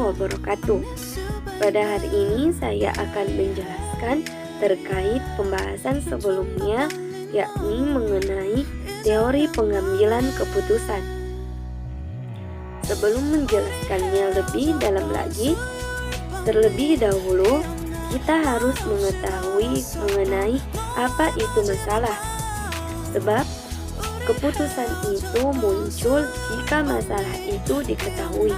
wabarakatuh. Pada hari ini saya akan menjelaskan terkait pembahasan sebelumnya, yakni mengenai teori pengambilan keputusan. Sebelum menjelaskannya lebih dalam lagi, terlebih dahulu kita harus mengetahui mengenai apa itu masalah. Sebab keputusan itu muncul jika masalah itu diketahui.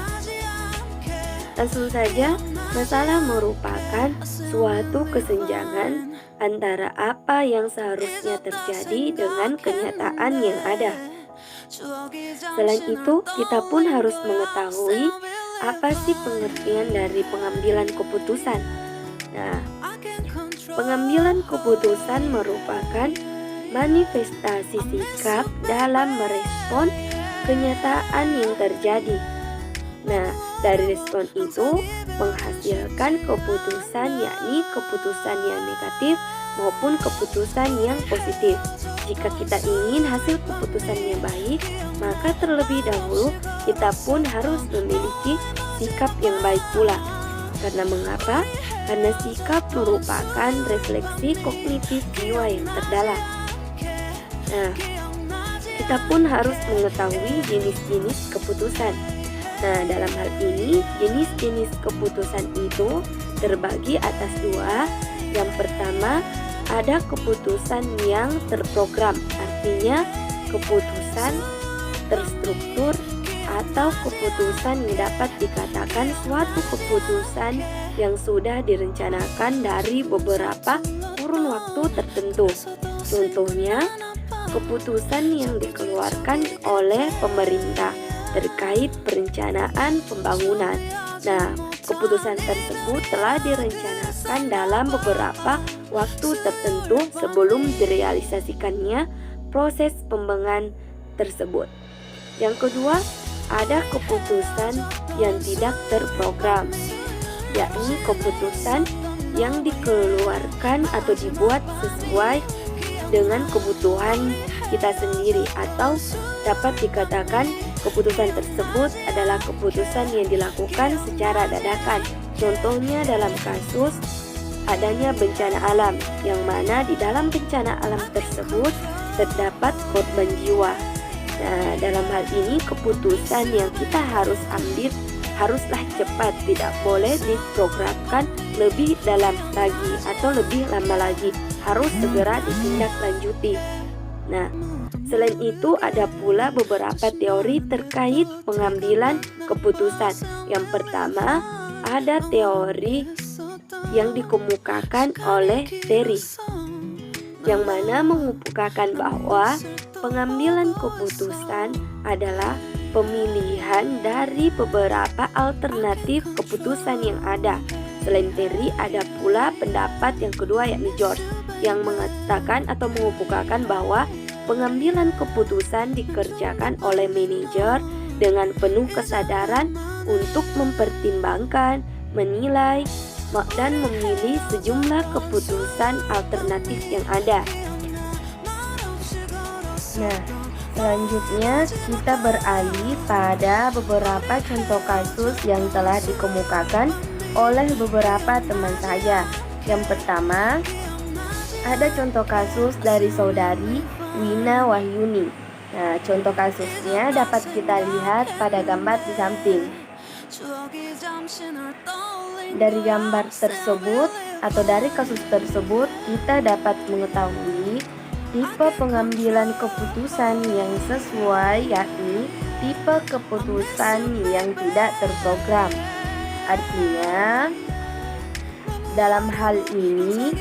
Langsung saja, masalah merupakan suatu kesenjangan antara apa yang seharusnya terjadi dengan kenyataan yang ada. Selain itu, kita pun harus mengetahui apa sih pengertian dari pengambilan keputusan. Nah, pengambilan keputusan merupakan manifestasi sikap dalam merespon kenyataan yang terjadi. Nah, dari respon itu menghasilkan keputusan, yakni keputusan yang negatif maupun keputusan yang positif. Jika kita ingin hasil keputusan yang baik, maka terlebih dahulu kita pun harus memiliki sikap yang baik pula. Karena mengapa? Karena sikap merupakan refleksi kognitif jiwa yang terdalam. Nah, kita pun harus mengetahui jenis-jenis keputusan. Nah, dalam hal ini, jenis-jenis keputusan itu terbagi atas dua. Yang pertama, ada keputusan yang terprogram, artinya keputusan terstruktur atau keputusan yang dapat dikatakan suatu keputusan yang sudah direncanakan dari beberapa kurun waktu tertentu. Contohnya, keputusan yang dikeluarkan oleh pemerintah terkait perencanaan pembangunan. Nah, keputusan tersebut telah direncanakan dalam beberapa waktu tertentu sebelum direalisasikannya proses pembangunan tersebut. Yang kedua, ada keputusan yang tidak terprogram, yakni keputusan yang dikeluarkan atau dibuat sesuai dengan kebutuhan kita sendiri, atau dapat dikatakan keputusan tersebut adalah keputusan yang dilakukan secara dadakan. Contohnya dalam kasus adanya bencana alam, yang mana di dalam bencana alam tersebut terdapat korban jiwa. Nah, dalam hal ini keputusan yang kita harus ambil haruslah cepat, tidak boleh diprogramkan lebih dalam lagi atau lebih lama lagi, harus segera ditindaklanjuti. Nah, selain itu ada pula beberapa teori terkait pengambilan keputusan. Yang pertama, ada teori yang dikemukakan oleh Terry, yang mana mengemukakan bahwa pengambilan keputusan adalah pemilihan dari beberapa alternatif keputusan yang ada. Selain Terry, ada pula pendapat yang kedua, yakni George, yang mengatakan atau mengemukakan bahwa pengambilan keputusan dikerjakan oleh manajer dengan penuh kesadaran untuk mempertimbangkan, menilai, dan memilih sejumlah keputusan alternatif yang ada. Nah, selanjutnya kita beralih pada beberapa contoh kasus yang telah dikemukakan oleh beberapa teman saya. Yang pertama, ada contoh kasus dari saudari Wina Wahyuni. Nah, contoh kasusnya dapat kita lihat pada gambar di samping. Dari gambar tersebut atau dari kasus tersebut, kita dapat mengetahui tipe pengambilan keputusan yang sesuai, yakni tipe keputusan yang tidak terprogram. Artinya, dalam hal ini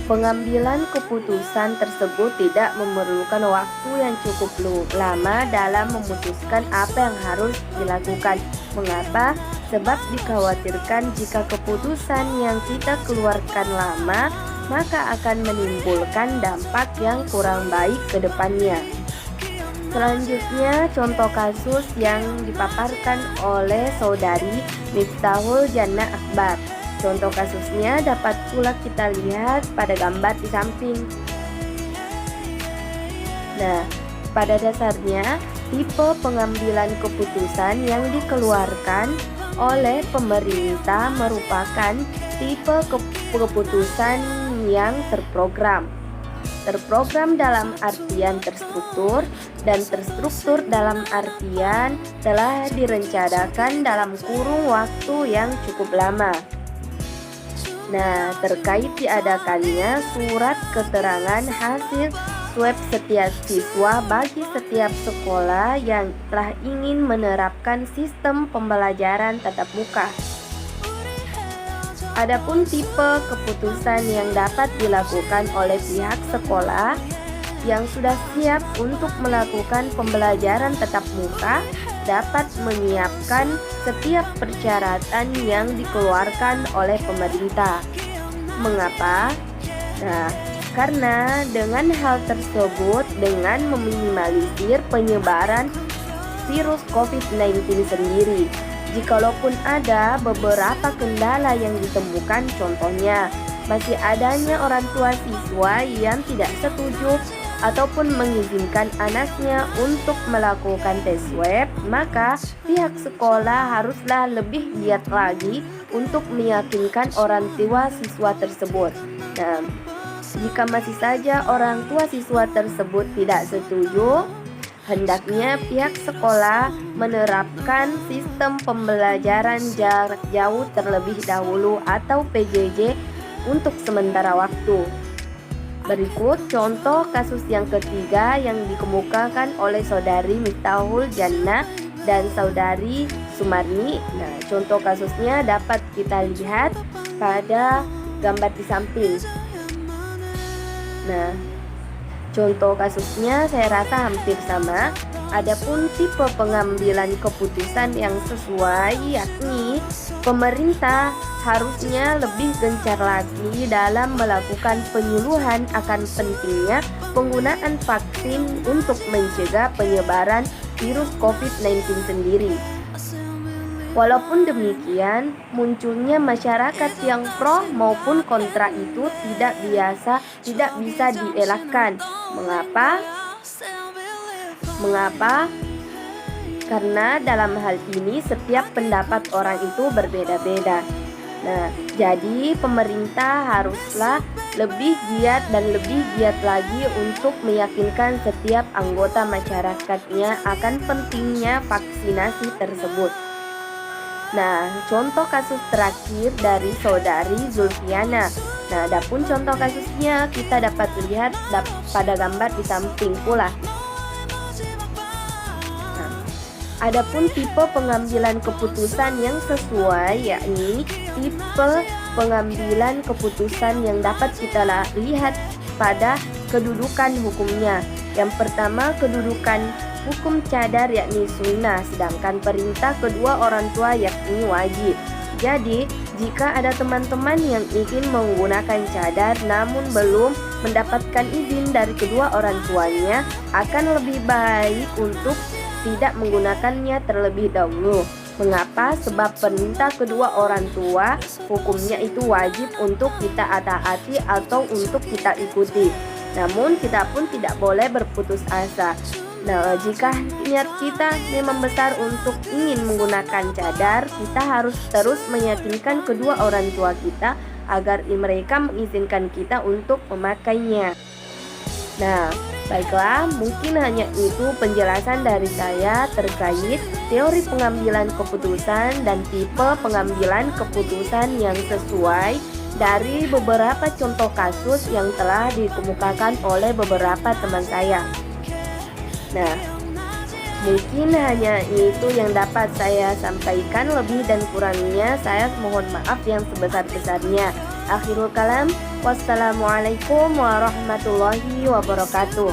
pengambilan keputusan tersebut tidak memerlukan waktu yang cukup lama dalam memutuskan apa yang harus dilakukan. Mengapa? Sebab dikhawatirkan jika keputusan yang kita keluarkan lama, maka akan menimbulkan dampak yang kurang baik ke depannya. Selanjutnya, contoh kasus yang dipaparkan oleh saudari Miftahul Jannah Akbar. Contoh kasusnya dapat pula kita lihat pada gambar di samping. Nah, pada dasarnya tipe pengambilan keputusan yang dikeluarkan oleh pemerintah merupakan tipe keputusan yang terprogram. Terprogram dalam artian terstruktur, dan terstruktur dalam artian telah direncanakan dalam kurun waktu yang cukup lama. Nah, terkait diadakannya surat keterangan hasil swab setiap siswa bagi setiap sekolah yang telah ingin menerapkan sistem pembelajaran tatap muka. Adapun tipe keputusan yang dapat dilakukan oleh pihak sekolah yang sudah siap untuk melakukan pembelajaran tatap muka dapat menyiapkan setiap persyaratan yang dikeluarkan oleh pemerintah. Mengapa? Nah, karena dengan hal tersebut, dengan meminimalisir penyebaran virus COVID-19 sendiri. Jikalaupun ada beberapa kendala yang ditemukan, contohnya masih adanya orang tua siswa yang tidak setuju ataupun mengizinkan anaknya untuk melakukan tes swab, maka pihak sekolah haruslah lebih giat lagi untuk meyakinkan orang tua siswa tersebut. Nah, jika masih saja orang tua siswa tersebut tidak setuju, hendaknya pihak sekolah menerapkan sistem pembelajaran jarak jauh terlebih dahulu atau PJJ untuk sementara waktu. Berikut contoh kasus yang ketiga yang dikemukakan oleh Saudari Miftahul Jannah dan Saudari Sumarni. Nah, contoh kasusnya dapat kita lihat pada gambar di samping. Nah, contoh kasusnya saya rasa hampir sama. Adapun tipe pengambilan keputusan yang sesuai, yakni pemerintah harusnya lebih gencar lagi dalam melakukan penyuluhan akan pentingnya penggunaan vaksin untuk mencegah penyebaran virus COVID-19 sendiri. Walaupun demikian, munculnya masyarakat yang pro maupun kontra itu tidak bisa dielakkan. Mengapa? Karena dalam hal ini setiap pendapat orang itu berbeda-beda. Nah, jadi pemerintah haruslah lebih giat dan lebih giat lagi untuk meyakinkan setiap anggota masyarakatnya akan pentingnya vaksinasi tersebut. Nah, contoh kasus terakhir dari Saudari Zulfiana. Nah, adapun contoh kasusnya kita dapat lihat pada gambar di samping pula. Nah, adapun tipe pengambilan keputusan yang sesuai, yakni tipe pengambilan keputusan yang dapat kita lihat pada kedudukan hukumnya. Yang pertama, kedudukan hukum cadar yakni sunnah, sedangkan perintah kedua orang tua yakni wajib. Jadi, jika ada teman-teman yang ingin menggunakan cadar namun belum mendapatkan izin dari kedua orang tuanya, akan lebih baik untuk tidak menggunakannya terlebih dahulu. Mengapa? Sebab perintah kedua orang tua hukumnya itu wajib untuk kita taati atau untuk kita ikuti. Namun kita pun tidak boleh berputus asa. Nah, jika niat kita memang besar untuk ingin menggunakan cadar, kita harus terus meyakinkan kedua orang tua kita agar mereka mengizinkan kita untuk memakainya. Nah, baiklah, mungkin hanya itu penjelasan dari saya terkait teori pengambilan keputusan dan tipe pengambilan keputusan yang sesuai dari beberapa contoh kasus yang telah dikemukakan oleh beberapa teman saya. Nah, mungkin hanya itu yang dapat saya sampaikan. Lebih dan kurangnya saya mohon maaf yang sebesar-besarnya. Akhirul kalam, wassalamualaikum warahmatullahi wabarakatuh.